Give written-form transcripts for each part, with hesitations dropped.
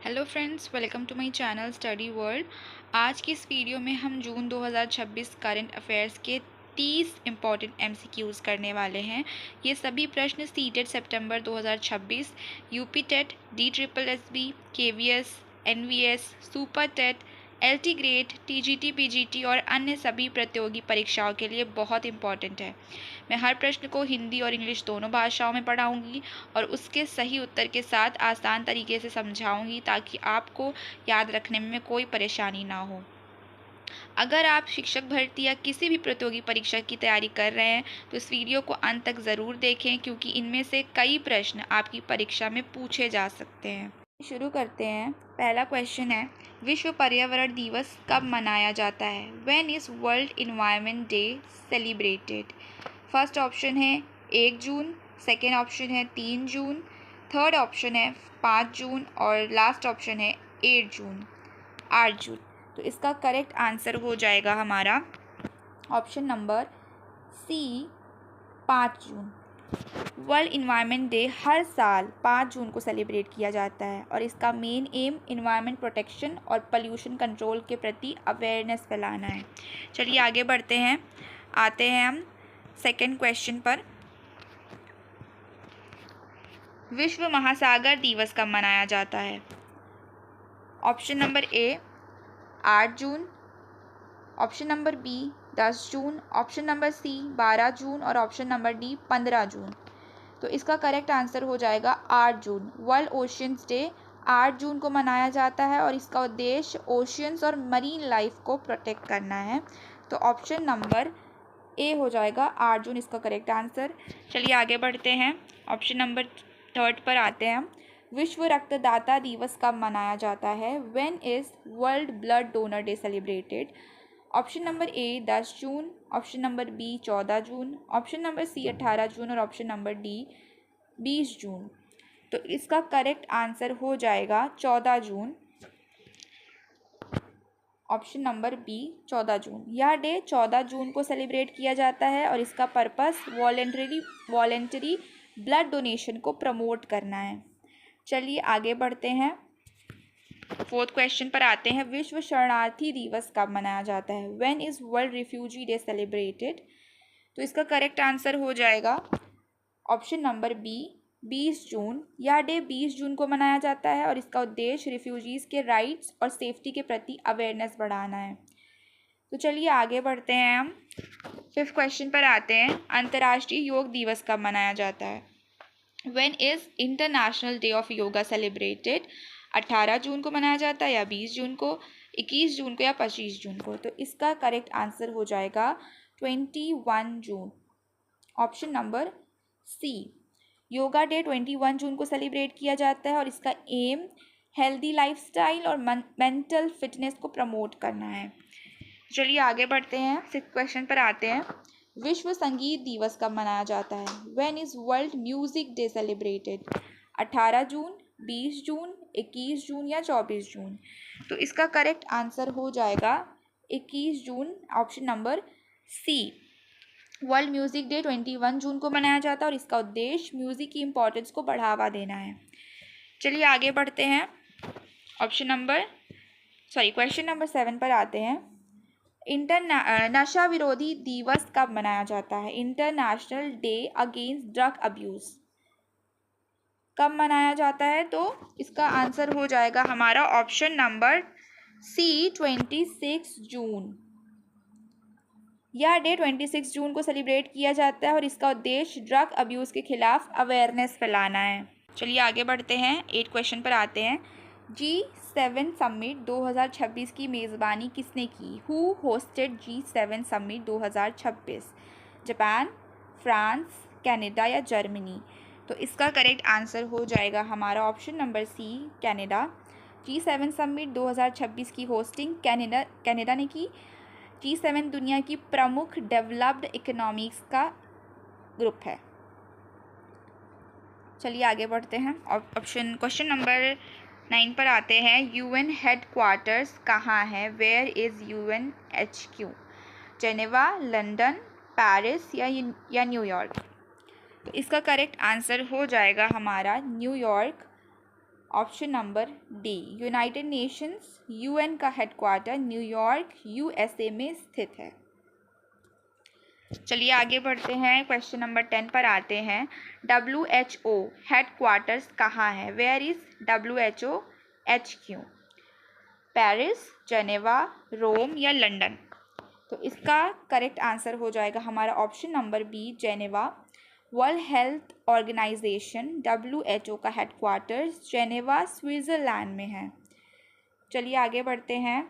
Hello friends, welcome to my channel study world. आज की इस वीडियो में हम जून 2026 करंट अफेयर्स के 30 इम्पॉर्टेंट एमसीक्यूज़ करने वाले हैं। ये सभी प्रश्न सीटेट सितंबर 2026, UP TET, DSSB, KVS, NVS, super TET, LT grade, TGT, PGT और अन्य सभी प्रतियोगी परीक्षाओं के लिए बहुत इंपॉर्टेंट है। मैं हर प्रश्न को हिंदी और इंग्लिश दोनों भाषाओं में पढ़ाऊंगी और उसके सही उत्तर के साथ आसान तरीके से समझाऊंगी ताकि आपको याद रखने में कोई परेशानी ना हो। अगर आप शिक्षक भर्ती या किसी भी प्रतियोगी परीक्षा की तैयारी कर रहे हैं तो इस वीडियो को अंत तक ज़रूर देखें, क्योंकि इनमें से कई प्रश्न आपकी परीक्षा में पूछे जा सकते हैं। शुरू करते हैं। पहला क्वेश्चन है, विश्व पर्यावरण दिवस कब मनाया जाता है? When is world environment day celebrated? First option है 1 जून, सेकेंड ऑप्शन है 3 जून, थर्ड ऑप्शन है 5 जून और लास्ट ऑप्शन है 8 जून 8 जून। तो इसका करेक्ट आंसर हो जाएगा हमारा ऑप्शन नंबर सी, 5 जून। वर्ल्ड इन्वायरमेंट डे हर साल 5 जून को सेलिब्रेट किया जाता है और इसका मेन एम इन्वायरमेंट प्रोटेक्शन और पोल्यूशन कंट्रोल के प्रति अवेयरनेस फैलाना है। चलिए आगे बढ़ते हैं। आते हैं हम सेकेंड क्वेश्चन पर। विश्व महासागर दिवस कब मनाया जाता है? ऑप्शन नंबर ए 8 जून, ऑप्शन नंबर बी 10 जून, ऑप्शन नंबर सी 12 जून और ऑप्शन नंबर डी 15 जून। तो इसका करेक्ट आंसर हो जाएगा 8 जून। वर्ल्ड ओशियंस डे 8 जून को मनाया जाता है और इसका उद्देश्य ओशियंस और मरीन लाइफ को प्रोटेक्ट करना है। तो ऑप्शन नंबर ए हो जाएगा 8 जून इसका करेक्ट आंसर। चलिए आगे बढ़ते हैं। ऑप्शन नंबर थर्ड पर आते हैं हम। विश्व रक्तदाता दिवस कब मनाया जाता है? When is World Blood Donor Day celebrated? Option number A 10 जून, ऑप्शन नंबर बी 14 जून, ऑप्शन नंबर सी 18 जून और ऑप्शन नंबर डी 20 जून। तो इसका करेक्ट आंसर हो जाएगा 14 जून, ऑप्शन नंबर बी 14 जून। यह डे 14 जून को सेलिब्रेट किया जाता है और इसका पर्पस वॉलेंटरी ब्लड डोनेशन को प्रमोट करना है। चलिए आगे बढ़ते हैं। फोर्थ क्वेश्चन पर आते हैं। विश्व शरणार्थी दिवस कब मनाया जाता है? When is world refugee day celebrated? तो इसका करेक्ट आंसर हो जाएगा ऑप्शन नंबर बी 20 जून। यह डे 20 जून को मनाया जाता है और इसका उद्देश्य रिफ्यूजीज़ के राइट्स और सेफ्टी के प्रति अवेयरनेस बढ़ाना है। तो चलिए आगे बढ़ते हैं हम। फिफ्थ क्वेश्चन पर आते हैं। अंतर्राष्ट्रीय योग दिवस कब मनाया जाता है? When is international day of yoga celebrated? 18 जून को मनाया जाता है या 20 जून को, 21 जून को या 25 जून को? तो इसका करेक्ट आंसर हो जाएगा 21 जून, option number C. Yoga day 21 जून को सेलिब्रेट किया जाता है और इसका एम हेल्दी लाइफस्टाइल और मेंटल फिटनेस को प्रमोट करना है। चलिए आगे बढ़ते हैं। सिक्स्थ क्वेश्चन पर आते हैं। विश्व संगीत दिवस कब मनाया जाता है? When is world music day celebrated? 18 जून, 20 जून, 21 जून या 24 जून? तो इसका करेक्ट आंसर हो जाएगा 21 जून, option number C. World music day 21 जून को मनाया जाता है और इसका उद्देश्य म्यूजिक की इम्पोर्टेंस को बढ़ावा देना है। चलिए आगे बढ़ते हैं। क्वेश्चन नंबर 7 पर आते हैं। नशा विरोधी दिवस कब मनाया जाता है? International day against drug abuse कब मनाया जाता है? तो इसका आंसर हो जाएगा हमारा ऑप्शन नंबर सी 26 जून। यह डे 26 जून को सेलिब्रेट किया जाता है और इसका उद्देश्य ड्रग अब्यूज़ के खिलाफ अवेयरनेस फैलाना है। चलिए आगे बढ़ते हैं। 8 क्वेश्चन पर आते हैं। G7 समिट 2026 की मेज़बानी किसने की? Who hosted G7 summit 2026? Japan, France, Canada या जर्मनी? तो इसका करेक्ट आंसर हो जाएगा हमारा option number C, Canada. G7 summit 2026 की होस्टिंग कनाडा ने की। G7 दुनिया की प्रमुख डेवलप्ड इकोनॉमीज का ग्रुप है। चलिए आगे बढ़ते हैं। क्वेश्चन नंबर 9 पर आते हैं। UN हेडक्वार्टर्स कहाँ है? Where is UN HQ? Geneva, London, Paris या न्यूयॉर्क? तो इसका करेक्ट आंसर हो जाएगा हमारा New York, option number D, United Nations UN का हेडक्वार्टर न्यूयॉर्क यूएसए में स्थित है। चलिए आगे बढ़ते हैं, क्वेश्चन नंबर 10 पर आते हैं। WHO हेडक्वार्टर्स कहाँ है? Where is WHO HQ? Paris, Geneva, Rome या लंदन? तो इसका करेक्ट आंसर हो जाएगा हमारा option number B, Geneva. World health organisation WHO का हेडक्वार्टर्स जेनेवा स्विट्ज़रलैंड में है। चलिए आगे बढ़ते हैं,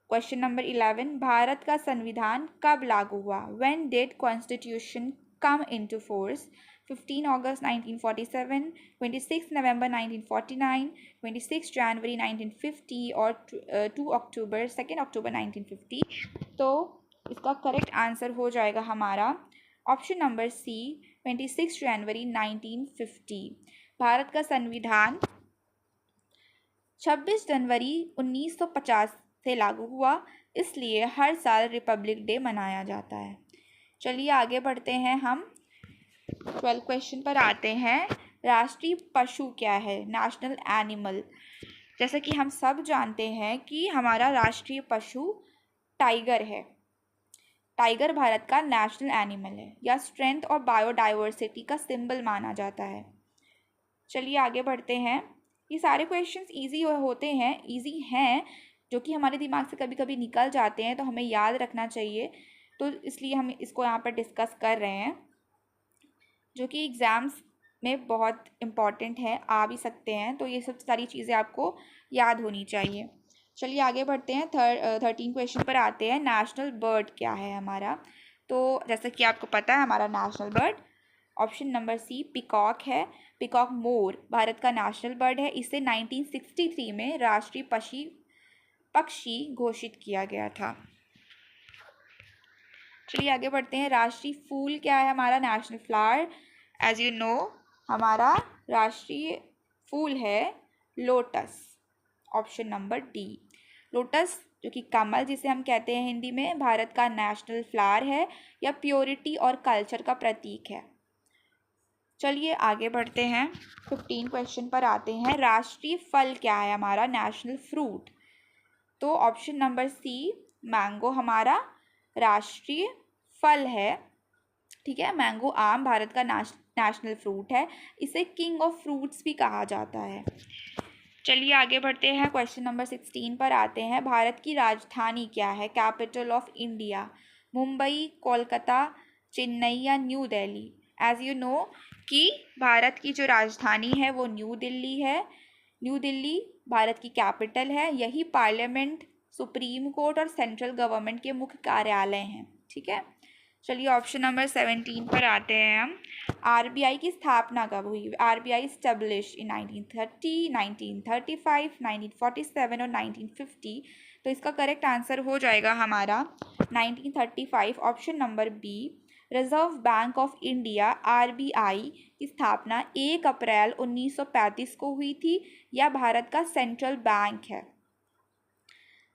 क्वेश्चन नंबर 11, भारत का संविधान कब लागू हुआ? When did constitution come into force? 15 अगस्त 1947, 26 नवंबर 1949, 26 जनवरी 1950 और 2 अक्टूबर 1950। तो इसका करेक्ट आंसर हो जाएगा हमारा ऑप्शन नंबर सी, 26 जनवरी 1950। भारत का संविधान 26 जनवरी 1950 से लागू हुआ, इसलिए हर साल रिपब्लिक डे मनाया जाता है। चलिए आगे बढ़ते हैं, हम 12 क्वेश्चन पर आते हैं। राष्ट्रीय पशु क्या है? National animal. जैसा कि हम सब जानते हैं कि हमारा राष्ट्रीय पशु टाइगर है। टाइगर भारत का नेशनल एनिमल है या स्ट्रेंथ और बायोडाइवर्सिटी का सिंबल माना जाता है। चलिए आगे बढ़ते हैं। ये सारे क्वेश्चंस इजी होते हैं, इजी हैं, जो कि हमारे दिमाग से कभी कभी निकल जाते हैं, तो हमें याद रखना चाहिए। तो इसलिए हम इसको यहाँ पर डिस्कस कर रहे हैं, जो कि एग्ज़ाम्स में बहुत इम्पॉर्टेंट है, आ भी सकते हैं। तो ये सब सारी चीज़ें आपको याद होनी चाहिए। चलिए आगे बढ़ते हैं, 13 क्वेश्चन पर आते हैं। नेशनल बर्ड क्या है हमारा? तो जैसा कि आपको पता है, हमारा national bird option number C peacock है। पिकॉक मोर भारत का नेशनल बर्ड है। इसे 1963 में राष्ट्रीय पक्षी घोषित किया गया था। चलिए आगे बढ़ते हैं। राष्ट्रीय फूल क्या है हमारा? National flower, as you know, हमारा राष्ट्रीय फूल है lotus, option number D. Lotus जो कि कमल जिसे हम कहते हैं हिंदी में, भारत का नेशनल फ्लावर है या प्योरिटी और कल्चर का प्रतीक है। चलिए आगे बढ़ते हैं, 15 क्वेश्चन पर आते हैं। राष्ट्रीय फल क्या है हमारा? National fruit. तो ऑप्शन नंबर सी, मैंगो हमारा राष्ट्रीय फल है। ठीक है, मैंगो आम भारत का नेशनल फ्रूट है। इसे किंग ऑफ फ्रूट्स भी कहा जाता है। चलिए आगे बढ़ते हैं, क्वेश्चन नंबर 16 पर आते हैं। भारत की राजधानी क्या है? Capital of India, Mumbai, Kolkata, Chennai या New Delhi? As you know कि भारत की जो राजधानी है वो न्यू दिल्ली है। न्यू दिल्ली भारत की कैपिटल है। यही पार्लियामेंट, सुप्रीम कोर्ट और सेंट्रल गवर्नमेंट के मुख्य कार्यालय हैं। ठीक है, चलिए ऑप्शन नंबर 17 पर आते हैं हम। आरबीआई की स्थापना कब हुई? आरबीआई स्टेब्लिश इन 1930, 1935, 1947 और 1950। तो इसका करेक्ट आंसर हो जाएगा हमारा 1935, option number B. Reserve bank of India RBI की स्थापना 1 अप्रैल 1935 को हुई थी। यह भारत का सेंट्रल बैंक है।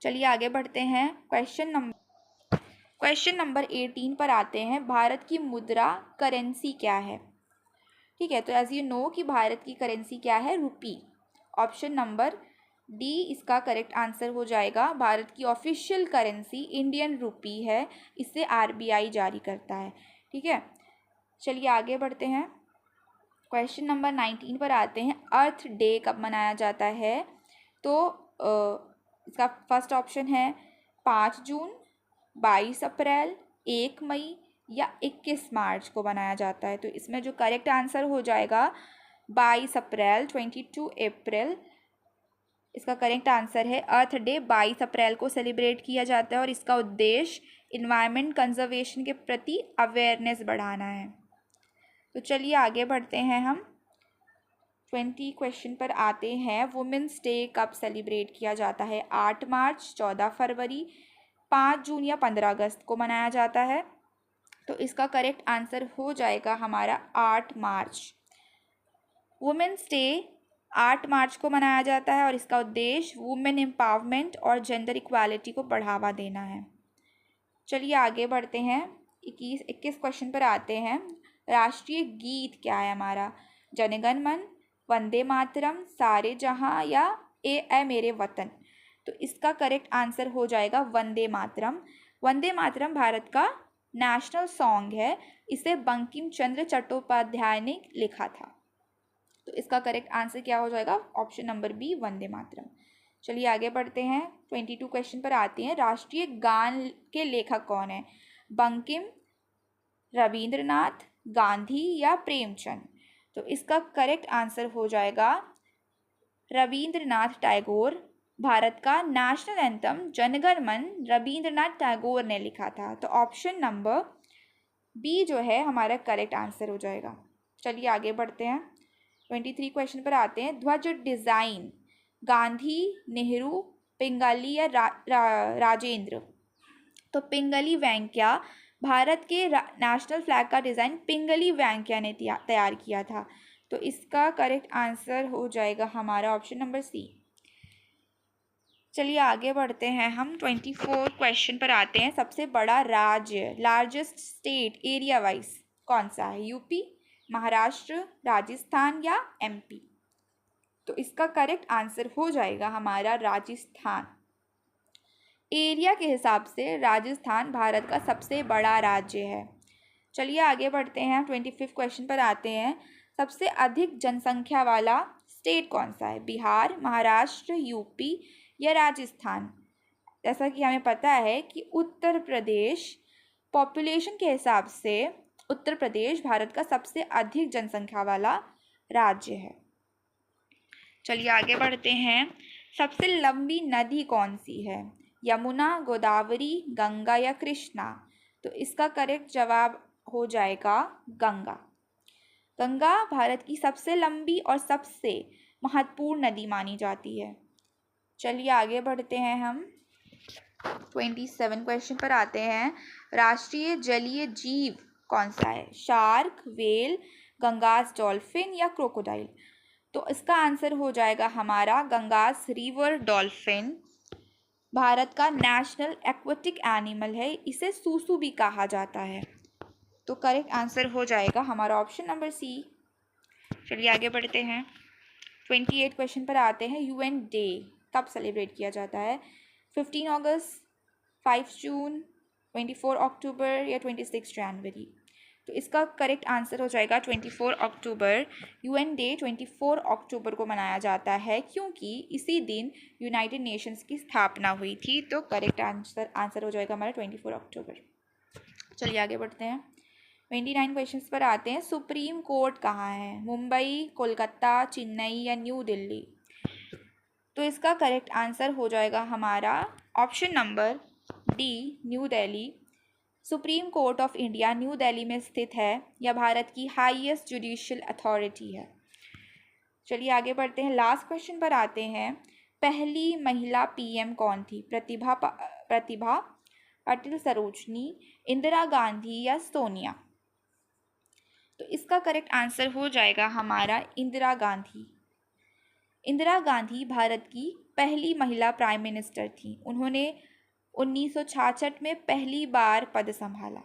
चलिए आगे बढ़ते हैं, क्वेश्चन नंबर 18 पर आते हैं। भारत की मुद्रा करेंसी क्या है? ठीक है, तो एज यू नो कि भारत की करेंसी क्या है? रुपी। ऑप्शन नंबर डी इसका करेक्ट आंसर हो जाएगा। भारत की ऑफिशियल करेंसी इंडियन रुपी है। इसे आरबीआई जारी करता है। ठीक है, चलिए आगे बढ़ते हैं, क्वेश्चन नंबर 19 पर आते हैं। अर्थ डे कब मनाया जाता है? तो इसका फर्स्ट ऑप्शन है 5 जून, 22 अप्रैल, 1 मई या 21 मार्च को मनाया जाता है। तो इसमें जो करेक्ट आंसर हो जाएगा 22 अप्रैल, 22 अप्रैल इसका करेक्ट आंसर है। अर्थ डे 22 अप्रैल को सेलिब्रेट किया जाता है और इसका उद्देश्य इन्वायरमेंट कंजर्वेशन के प्रति अवेयरनेस बढ़ाना है। तो चलिए आगे बढ़ते हैं, हम 20 क्वेश्चन पर आते हैं। वुमेंस डे कब सेलिब्रेट किया जाता है? 8 मार्च, 14 फरवरी, 5 जून या 15 अगस्त को मनाया जाता है। तो इसका करेक्ट आंसर हो जाएगा हमारा 8 मार्च। वुमेंस डे 8 मार्च को मनाया जाता है और इसका उद्देश्य वुमेन एम्पावरमेंट और जेंडर इक्वालिटी को बढ़ावा देना है। चलिए आगे बढ़ते हैं, 21 क्वेश्चन पर आते हैं। राष्ट्रीय गीत क्या है हमारा? जनगण मन, वंदे मातरम, सारे जहां या ए मेरे वतन। तो इसका करेक्ट आंसर हो जाएगा वंदे मातरम। वंदे मातरम भारत का नेशनल सॉन्ग है, इसे बंकिम चंद्र चट्टोपाध्याय ने लिखा था। तो इसका करेक्ट आंसर क्या हो जाएगा? Option number B, Vande Mataram. चलिए आगे बढ़ते हैं, 22 क्वेश्चन पर आते हैं। राष्ट्रीय गान के लेखक कौन है? बंकिम, रविंद्रनाथ, गांधी या प्रेमचंद? तो इसका करेक्ट आंसर हो जाएगा रविंद्रनाथ टैगोर। भारत का नेशनल एंथम जनगण मन रविंद्रनाथ टैगोर ने लिखा था। तो ऑप्शन नंबर बी जो है हमारा करेक्ट आंसर हो जाएगा। चलिए आगे बढ़ते हैं, 23 क्वेश्चन पर आते हैं। ध्वज डिजाइन गांधी, नेहरू, पिंगली या राजेंद्र? तो पिंगली वेंकैया, भारत के नेशनल फ्लैग का डिज़ाइन पिंगली वेंकैया ने तैयार किया था। तो इसका करेक्ट आंसर हो जाएगा हमारा ऑप्शन नंबर सी। चलिए आगे बढ़ते हैं हम, 24 क्वेश्चन पर आते हैं। सबसे बड़ा राज्य, लार्जेस्ट स्टेट एरिया वाइज कौन सा है? यूपी, महाराष्ट्र, राजस्थान या एमपी? तो इसका करेक्ट आंसर हो जाएगा हमारा राजस्थान। एरिया के हिसाब से राजस्थान भारत का सबसे बड़ा राज्य है। चलिए आगे बढ़ते हैं, 25 क्वेश्चन पर आते हैं। सबसे अधिक जनसंख्या वाला स्टेट कौन सा है? बिहार, महाराष्ट्र, यूपी या राजस्थान? जैसा कि हमें पता है कि उत्तर प्रदेश, पॉपुलेशन के हिसाब से उत्तर प्रदेश भारत का सबसे अधिक जनसंख्या वाला राज्य है। चलिए आगे बढ़ते हैं, सबसे लंबी नदी कौन सी है? यमुना, गोदावरी, गंगा या कृष्णा? तो इसका करेक्ट जवाब हो जाएगा गंगा। गंगा भारत की सबसे लंबी और सबसे महत्वपूर्ण नदी मानी जाती है। चलिए आगे बढ़ते हैं हम, 27 क्वेश्चन पर आते हैं। राष्ट्रीय जलीय जीव कौन सा है? शार्क, वेल, गंगास डॉल्फिन या क्रोकोडाइल? तो इसका आंसर हो जाएगा हमारा गंगास रिवर डॉल्फिन। भारत का नेशनल एक्वेटिक एनिमल है, इसे सूसू भी कहा जाता है। तो करेक्ट आंसर हो जाएगा हमारा ऑप्शन नंबर सी। चलिए आगे बढ़ते हैं, 28 क्वेश्चन पर आते हैं। यूएन डे कब सेलिब्रेट किया जाता है? 15 अगस्त, 5 जून, 24 अक्टूबर या 26 जनवरी? तो इसका करेक्ट आंसर हो जाएगा 24 अक्टूबर। यूएन डे 24 अक्टूबर को मनाया जाता है क्योंकि इसी दिन यूनाइटेड नेशंस की स्थापना हुई थी। तो करेक्ट आंसर हो जाएगा हमारा 24 अक्टूबर। चलिए आगे बढ़ते हैं, 29 क्वेश्चंस पर आते हैं। सुप्रीम कोर्ट कहाँ है? मुंबई, कोलकाता, चेन्नई या न्यू दिल्ली? तो इसका करेक्ट आंसर हो जाएगा हमारा option number D, new Delhi. Supreme court of India new Delhi में स्थित है। यह भारत की हाईएस्ट जुडिशियल अथॉरिटी है। चलिए आगे बढ़ते हैं, लास्ट क्वेश्चन पर आते हैं। पहली महिला पीएम कौन थी? प्रतिभा पाटिल, सरोजनी, इंदिरा गांधी या सोनिया? तो इसका करेक्ट आंसर हो जाएगा हमारा इंदिरा गांधी। इंदिरा गांधी भारत की पहली महिला प्राइम मिनिस्टर थी। उन्होंने 1966 में पहली बार पद संभाला।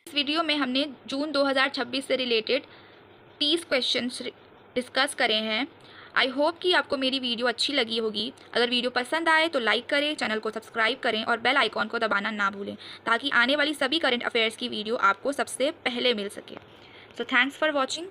इस वीडियो में हमने जून 2026 से रिलेटेड 30 क्वेश्चंस डिस्कस करे हैं। आई होप कि आपको मेरी वीडियो अच्छी लगी होगी। अगर वीडियो पसंद आए तो लाइक करें, चैनल को सब्सक्राइब करें और बेल आइकॉन को दबाना ना भूलें ताकि आने वाली सभी करंट अफेयर्स की वीडियो आपको सबसे पहले मिल सके। So thanks for watching.